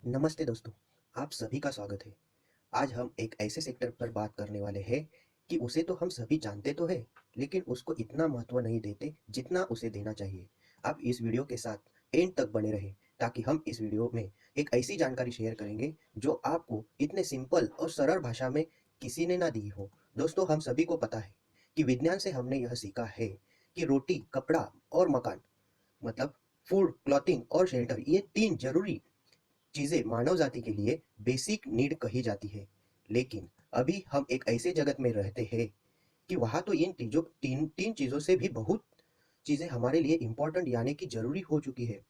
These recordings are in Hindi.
नमस्ते दोस्तों, आप सभी का स्वागत है। आज हम एक ऐसे सेक्टर पर बात करने वाले हैं कि उसे तो हम सभी जानते तो हैं, लेकिन उसको इतना महत्व नहीं देते जितना उसे देना चाहिए। आप इस वीडियो के साथ एंड तक बने रहें ताकि हम इस वीडियो में एक ऐसी जानकारी शेयर करेंगे जो आपको इतने सिंपल और सरल भाषा में किसी ने ना दी हो। दोस्तों, हम सभी को पता है कि विज्ञान से हमने यह सीखा है कि रोटी, कपड़ा और मकान मतलब फूड, क्लॉथिंग और शेल्टर, ये 3 ज़रूरी चीज़ें मानव जाति के लिए बेसिक नीड कही जाती है। लेकिन अभी हम एक ऐसे जगत में रहते हैं कि वहाँ तो इन चीज़ों तीन तीन चीज़ों से भी बहुत चीज़ें हमारे लिए इम्पोर्टेंट यानी कि ज़रूरी हो चुकी है।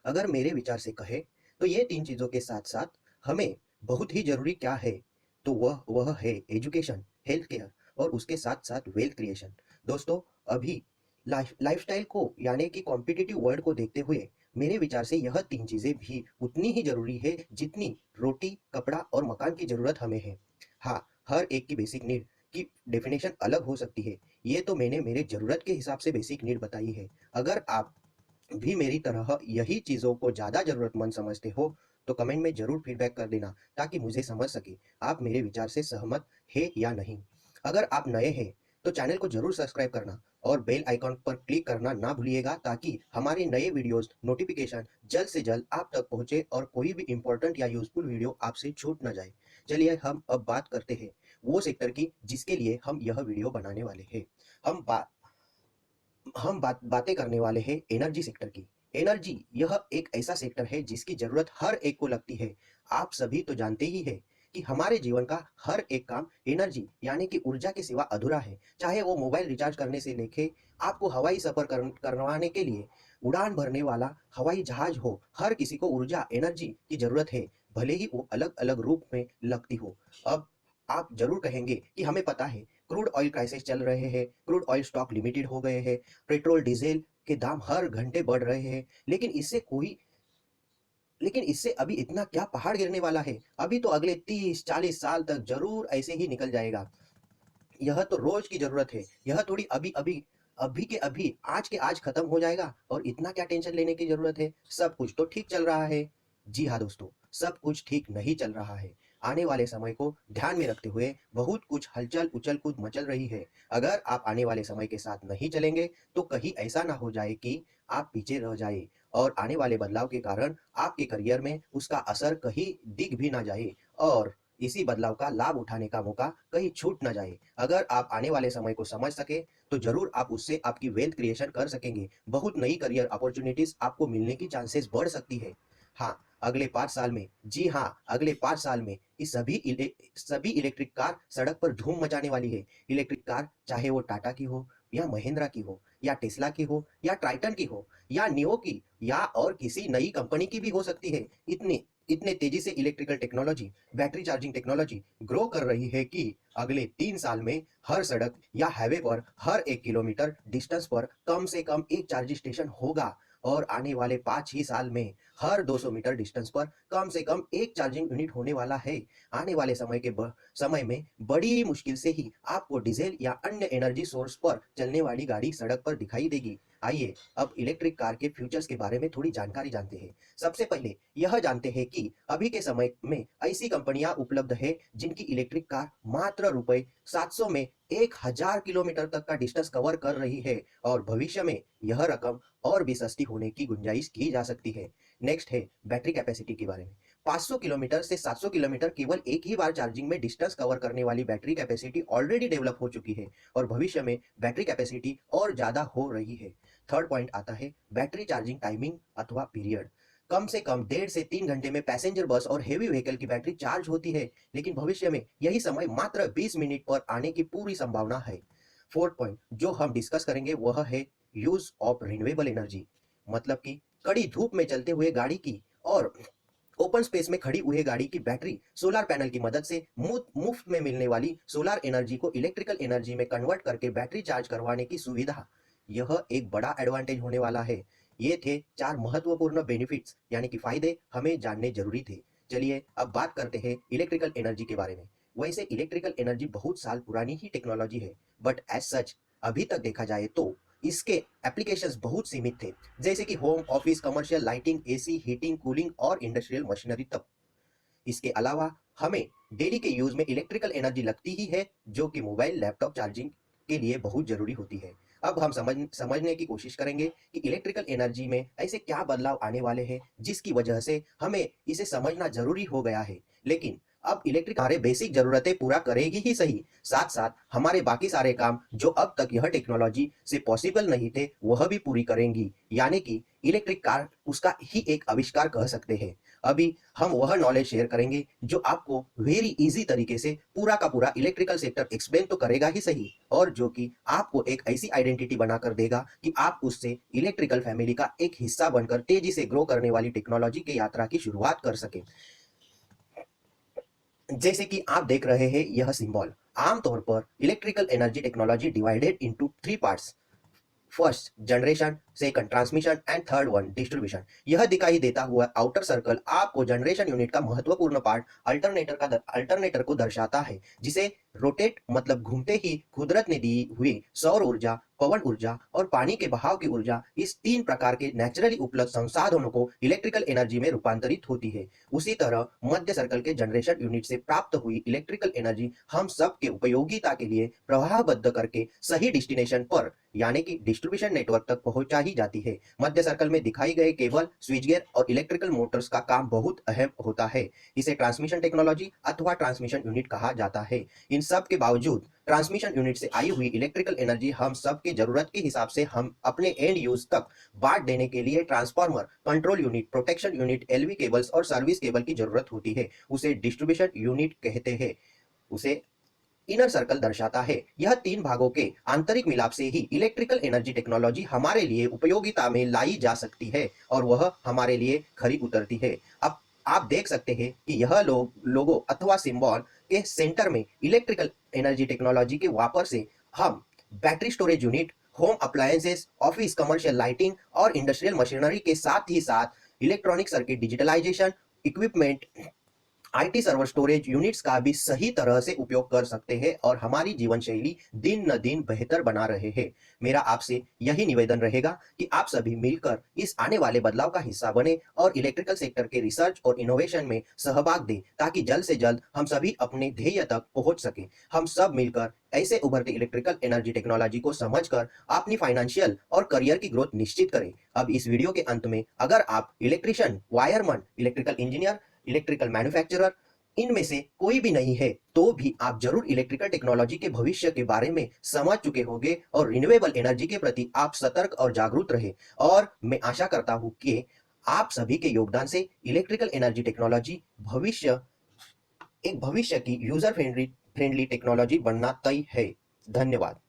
अगर मेरे विचार से कहें तो ये 3 चीज़ों के साथ-साथ हमें बहुत ही ज़रूरी क्या है, तो वह है एजुकेशन, हेल्थ केयर और उसके साथ-साथ वेल्थ क्रिएशन। दोस्तों, अभी लाइफ़स्टाइल को यानी कि कॉम्पिटिटिव वर्ल्ड को देखते हुए मेरे विचार से यह 3 चीज़ें भी उतनी ही ज़रूरी है जितनी रोटी, कपड़ा और मकान की ज़रूरत हमें है। हाँ, हर एक की बेसिक नीड की डेफ़िनेशन अलग हो सकती है। ये तो मैंने मेरे ज़रूरत के हिसाब से बेसिक नीड बताई है। अगर आप भी मेरी तरह यही चीज़ों को ज़्यादा ज़रूरतमंद समझते हो, तो कमेंट में ज़रूर फीडबैक कर देना ताकि मुझे समझ सके आप मेरे विचार से सहमत हैं या नहीं। अगर आप नए हैं, तो चैनल को ज़रूर सब्सक्राइब करना और बेल आइकॉन पर क्लिक करना ना भूलिएगा ताकि हमारे नए वीडियोज़ नोटिफ़िकेशन जल्द से जल्द आप तक पहुँचे और कोई भी इम्पोर्टेंट या यूज़फुल वीडियो आपसे छूट ना जाए। चलिए हम अब बात करते हैं वो सेक्टर की जिसके लिए हम यह वीडियो बनाने वाले हैं। हम बा हम बातें करने वाले हैं एनर्जी सेक्टर की। एनर्जी यह एक ऐसा सेक्टर है जिसकी ज़रूरत हर एक को लगती है। आप सभी तो जानते ही हैं कि हमारे जीवन का हर एक काम एनर्जी यानी कि ऊर्जा के सिवा अधूरा है। चाहे वो मोबाइल रिचार्ज करने से लेके आपको हवाई सफ़र करवाने के लिए उड़ान भरने वाला हवाई जहाज हो, हर किसी को ऊर्जा, एनर्जी की ज़रूरत है, भले ही वो अलग-अलग रूप में लगती हो। अब आप ज़रूर कहेंगे कि हमें पता है क्रूड ऑयल क्राइसिस चल रहे हैं, क्रूड ऑयल स्टॉक लिमिटेड हो गए हैं, पेट्रोल, डीज़ल के दाम हर घंटे बढ़ रहे हैं, लेकिन इससे अभी इतना क्या पहाड़ गिरने वाला है? अभी तो अगले 30-40 साल तक ज़रूर ऐसे ही निकल जाएगा। यह तो रोज़ की ज़रूरत है। यह थोड़ी अभी के अभी, आज के आज खत्म हो जाएगा और इतना क्या टेंशन लेने की ज़रूरत है? सब कुछ तो ठीक चल रहा है। जी हाँ दोस्तों, सब कुछ ठीक नहीं चल रहा है। आने वाले समय को ध्यान में रखते हुए बहुत कुछ हलचल, उछल-कूद मचल रही है। अगर आप आने वाले समय के साथ नहीं चलेंगे, तो कहीं ऐसा ना हो जाए कि आप पीछे रह जाएँ और आने वाले बदलाव के कारण आपके करियर में उसका असर कहीं दिख भी ना जाए और इसी बदलाव का लाभ उठाने का मौका कहीं छूट ना जाए। अगर आप आने वाले समय को समझ सके तो ज़रूर आप उससे आपकी वेल्थ क्रिएशन कर सकेंगे। बहुत नई करियर अपॉर्च्युनिटीज़ आपको मिलने की चांसेस बढ़ सकती है। हाँ, अगले 5 साल में, जी हाँ, अगले 5 साल में ये सभी इलेक्ट्रिक कार सड़क पर धूम मचाने वाली है। इलेक्ट्रिक कार चाहे वो टाटा की हो या महिंद्रा की हो या टेस्ला की हो या ट्राइटन की हो या निओ की या और किसी नई कंपनी की भी हो सकती है। इतनी इतने तेजी से electrical technology, battery charging technology grow कर रही है कि अगले 3 साल में हर सड़क या हाईवे पर हर 1 किलोमीटर डिस्टेंस पर कम से कम एक चार्जिंग स्टेशन होगा और आने वाले 5 ही साल में हर 200 मीटर डिस्टेंस पर कम से कम एक चार्जिंग यूनिट होने वाला है। आने वाले समय में बड़ी मुश्किल से ही आपको डीजल या अन्य एनर्जी सोर्स पर चलने वाली गाड़ी सड़क पर दिखाई देगी। आइए अब इलेक्ट्रिक कार के फ्यूचर्स के बारे में थोड़ी जानकारी जानते हैं। सबसे पहले यह जानते हैं कि अभी के समय में ऐसी कंपनियां उपलब्ध है जिनकी इलेक्ट्रिक कार मात्र रुपए 700 में 1000 किलोमीटर तक का डिस्टेंस कवर कर रही है और भविष्य में यह रकम और भी सस्ती होने की गुंजाइश की जा सकती है। नेक्स्ट है बैटरी कैपेसिटी के बारे में। 500 किलोमीटर से 700 किलोमीटर केवल एक ही बार चार्जिंग में डिस्टेंस कवर करने वाली बैटरी कैपेसिटी ऑलरेडी डेवलप हो चुकी है और भविष्य में बैटरी कैपेसिटी और ज़्यादा हो रही है। थर्ड पॉइंट आता है बैटरी चार्जिंग टाइमिंग अथवा पीरियड। कम से कम 1.5 से 3 घंटे में पैसेंजर बस और हेवी व्हीकल की बैटरी चार्ज होती है, लेकिन भविष्य में यही समय मात्र 20 मिनट पर आने की पूरी संभावना है। फोर्थ पॉइंट जो हम डिस्कस करेंगे वह है यूज ऑफ रिन्यूएबल एनर्जी, मतलब कि कड़ी धूप में चलते हुए गाड़ी की और ओपन स्पेस में खड़ी हुई गाड़ी की बैटरी सोलर पैनल की मदद से मुफ्त में मिलने वाली सोलर एनर्जी को इलेक्ट्रिकल एनर्जी में कन्वर्ट करके बैटरी चार्ज करवाने की सुविधा, यह एक बड़ा एडवांटेज होने वाला है। ये थे 4 महत्वपूर्ण बेनिफिट्स यानी कि फायदे हमें जानने जरूरी थे। चलिए अब बात करते हैं इलेक्ट्रिकल एनर्जी के बारे में। वैसे इलेक्ट्रिकल एनर्जी बहुत साल पुरानी ही टेक्नोलॉजी है, बट एज सच अभी तक देखा जाए तो इसके एप्लीकेशंस बहुत सीमित थे, जैसे कि home, office, commercial, lighting, AC, heating, cooling और इंडस्ट्रियल मशीनरी तक। इसके अलावा हमें डेली के यूज में इलेक्ट्रिकल एनर्जी लगती ही है, जो कि मोबाइल, लैपटॉप चार्जिंग के लिए बहुत जरूरी होती है। अब हम समझने की कोशिश करेंगे कि इलेक्ट्रिकल एनर्जी में ऐसे क्या बदलाव आने वाले हैं, जिसकी वजह से हमें इसे समझना जरूरी हो गया है। लेकिन अब इलेक्ट्रिक हमारे बेसिक जरूरतें पूरा करेगी ही सही, साथ साथ हमारे बाकी सारे काम जो अब तक यह टेक्नोलॉजी से पॉसिबल नहीं थे, वह भी पूरी करेंगी। यानी कि इलेक्ट्रिक कार उसका ही एक आविष्कार कह सकते हैं। अभी हम वह नॉलेज शेयर करेंगे जो आपको वेरी इजी तरीके से पूरा का पूरा इलेक्ट्रिकल सेक्टर एक्सप्लेन तो करेगा ही सही, और जो कि आपको एक ऐसी आइडेंटिटी बनाकर देगा कि आप उससे इलेक्ट्रिकल फैमिली का एक हिस्सा बनकर तेजी से ग्रो करने वाली टेक्नोलॉजी की यात्रा की शुरुआत कर सके। जैसे कि आप देख रहे हैं यह सिंबल, आमतौर पर electrical energy technology divided into 3 parts. First generation, second transmission and third one distribution. यह दिखाई देता हुआ आउटर सर्कल आपको जनरेशन यूनिट का महत्वपूर्ण पार्ट अल्टरनेटर को दर्शाता है, जिसे रोटेट मतलब घूमते ही कुदरत ने दी हुई सौर ऊर्जा, पवन ऊर्जा और पानी के बहाव की ऊर्जा, इस 3 प्रकार के नेचुरली उपलब्ध संसाधनों को इलेक्ट्रिकल एनर्जी में रूपांतरित होती है। उसी तरह मध्य सर्कल के जनरेशन यूनिट से प्राप्त हुई इलेक्ट्रिकल एनर्जी हम सब के उपयोगिता के लिए प्रवाहबद्ध करके सही डेस्टिनेशन पर यानी कि डिस्ट्रीब्यूशन नेटवर्क तक पहुंचा ही जाती है। मध्य सर्कल में दिखाई गए केबल, स्विच गियर और इलेक्ट्रिकल मोटर्स का काम बहुत अहम होता है। इसे ट्रांसमिशन टेक्नोलॉजी अथवा ट्रांसमिशन यूनिट कहा जाता है। इन सब के बावजूद ट्रांसमिशन यूनिट से आई हुई इलेक्ट्रिकल एनर्जी हम सब के जरूरत के हिसाब से हम अपने एंड यूज तक बांट देने के लिए transformer, control unit, protection unit, LV cables और सर्विस केबल की जरूरत होती है। उसे डिस्ट्रीब्यूशन यूनिट कहते हैं। उसे इनर सर्कल दर्शाता है। यह 3 भागों के आंतरिक मिलाप से ही इलेक्ट्रिकल एनर्जी टेक्नोलॉजी हमारे लिए उपयोगिता में लाई जा सकती है और वह हमारे लिए खरी उतरती है। अब आप देख सकते हैं कि यह लोगो अथवा सिंबल के सेंटर में इलेक्ट्रिकल एनर्जी टेक्नोलॉजी के वापर से हम battery storage unit, home appliances, office, commercial lighting और इंडस्ट्रियल मशीनरी के साथ ही साथ electronic circuit digitalization, equipment, IT server, storage units का भी सही तरह से उपयोग कर सकते हैं और हमारी जीवन शैली दिन न दिन बेहतर बना रहे हैं। मेरा आपसे यही निवेदन रहेगा कि आप सभी मिलकर इस आने वाले बदलाव का हिस्सा बने और इलेक्ट्रिकल सेक्टर के रिसर्च और इनोवेशन में सहभाग दें, ताकि जल्द से जल्द हम सभी अपने ध्येय तक पहुंच सके। हम सब मिलकर ऐसे उभरते इलेक्ट्रिकल एनर्जी टेक्नोलॉजी को समझकर अपनी फाइनेंशियल और करियर की ग्रोथ निश्चित करें। अब इस वीडियो के अंत में अगर आप electrician, wireman, electrical engineer, electrical manufacturer इनमें से कोई भी नहीं है, तो भी आप जरूर इलेक्ट्रिकल टेक्नोलॉजी के भविष्य के बारे में समझ चुके होंगे और रिन्यूएबल एनर्जी के प्रति आप सतर्क और जागरूक रहे। और मैं आशा करता हूं कि आप सभी के योगदान से इलेक्ट्रिकल एनर्जी टेक्नोलॉजी भविष्य की यूजर फ्रेंडली टेक्नोलॉजी बनना तय है। धन्यवाद।